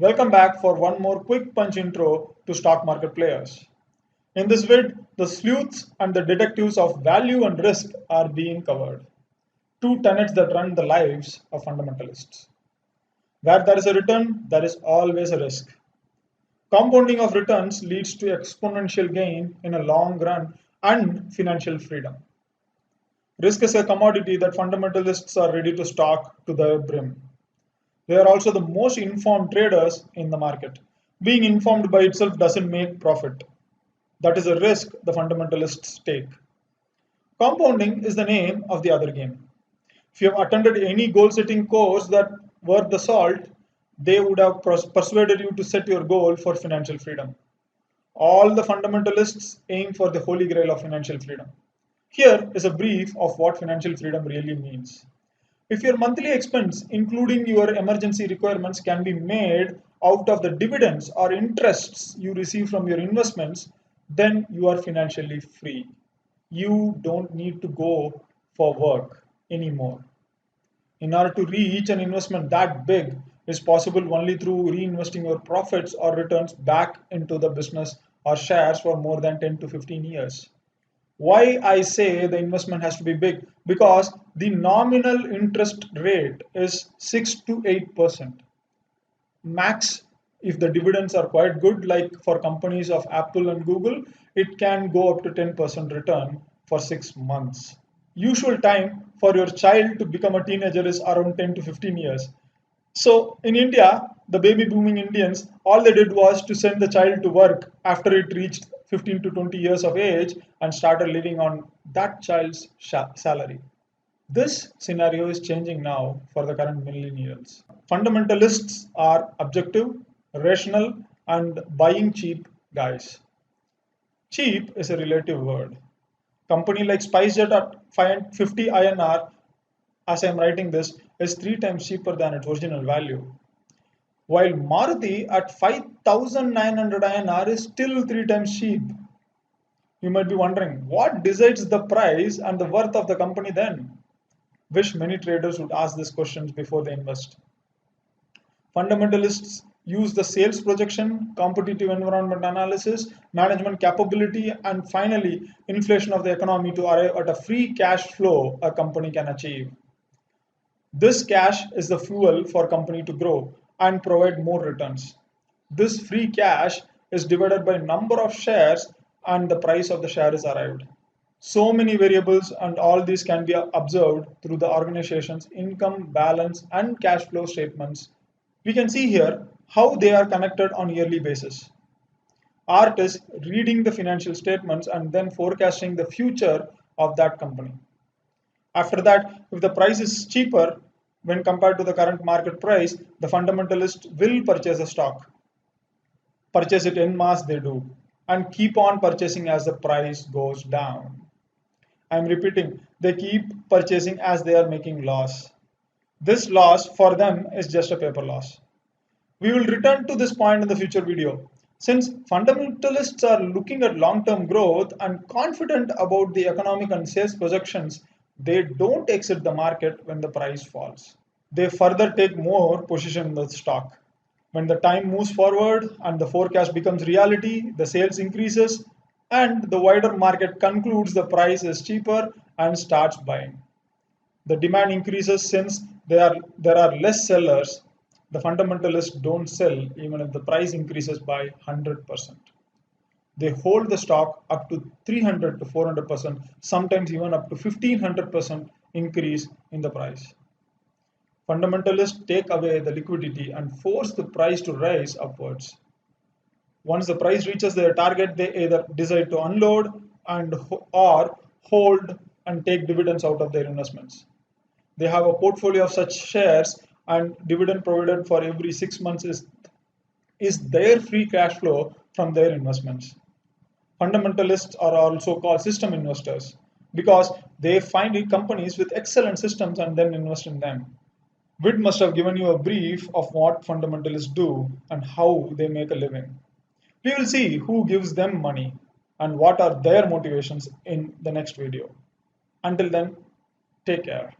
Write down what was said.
Welcome back for one more quick punch intro to stock market players. In this vid, the sleuths and the detectives of value and risk are being covered. Two tenets that run the lives of fundamentalists. Where there is a return, there is always a risk. Compounding of returns leads to exponential gain in a long run and financial freedom. Risk is a commodity that fundamentalists are ready to stock to the brim. They are also the most informed traders in the market. Being informed by itself doesn't make profit. That is a risk the fundamentalists take. Compounding is the name of the other game. If you have attended any goal setting course that worth the salt, they would have persuaded you to set your goal for financial freedom. All the fundamentalists aim for the holy grail of financial freedom. Here is a brief of what financial freedom really means. If your monthly expense, including your emergency requirements, can be made out of the dividends or interests you receive from your investments, then you are financially free. You don't need to go for work anymore. In order to reach an investment that big is possible only through reinvesting your profits or returns back into the business or shares for more than 10 to 15 years. Why I say the investment has to be big? Because the nominal interest rate is 6 to 8%. Max, if the dividends are quite good, like for companies of Apple and Google, it can go up to 10% return for 6 months. Usual time for your child to become a teenager is around 10 to 15 years. So in India, the baby booming Indians, all they did was to send the child to work after it reached 15 to 20 years of age and started living on that child's salary. This scenario is changing now for the current millennials. Fundamentalists are objective, rational, and buying cheap guys. Cheap is a relative word. Company like SpiceJet at 550 INR, as I am writing this, is 3 times cheaper than its original value. While Maruti at 5,900 INR is still 3 times cheap. You might be wondering, what decides the price and the worth of the company then? Wish many traders would ask these questions before they invest. Fundamentalists use the sales projection, competitive environment analysis, management capability, and finally, inflation of the economy to arrive at a free cash flow a company can achieve. This cash is the fuel for a company to grow and provide more returns. This free cash is divided by number of shares and the price of the share is arrived. So many variables and all these can be observed through the organization's income, balance and cash flow statements. We can see here how they are connected on yearly basis. Art is reading the financial statements and then forecasting the future of that company. After that, if the price is cheaper when compared to the current market price, the fundamentalist will purchase a stock. Purchase it en masse, they do, and keep on purchasing as the price goes down. I'm repeating, they keep purchasing as they are making loss. This loss for them is just a paper loss. We will return to this point in the future video. Since fundamentalists are looking at long-term growth and confident about the economic and sales projections, they don't exit the market when the price falls. They further take more position in the stock. When the time moves forward and the forecast becomes reality, the sales increases and the wider market concludes the price is cheaper and starts buying. The demand increases since there are less sellers. The fundamentalists don't sell even if the price increases by 100%. They hold the stock up to 300 to 400%, sometimes even up to 1500% increase in the price. Fundamentalists take away the liquidity and force the price to rise upwards. Once the price reaches their target, they either decide to unload and or hold and take dividends out of their investments. They have a portfolio of such shares and dividend provided for every 6 months is their free cash flow from their investments. Fundamentalists are also called system investors because they find companies with excellent systems and then invest in them. Vid must have given you a brief of what fundamentalists do and how they make a living. We will see who gives them money and what are their motivations in the next video. Until then, take care.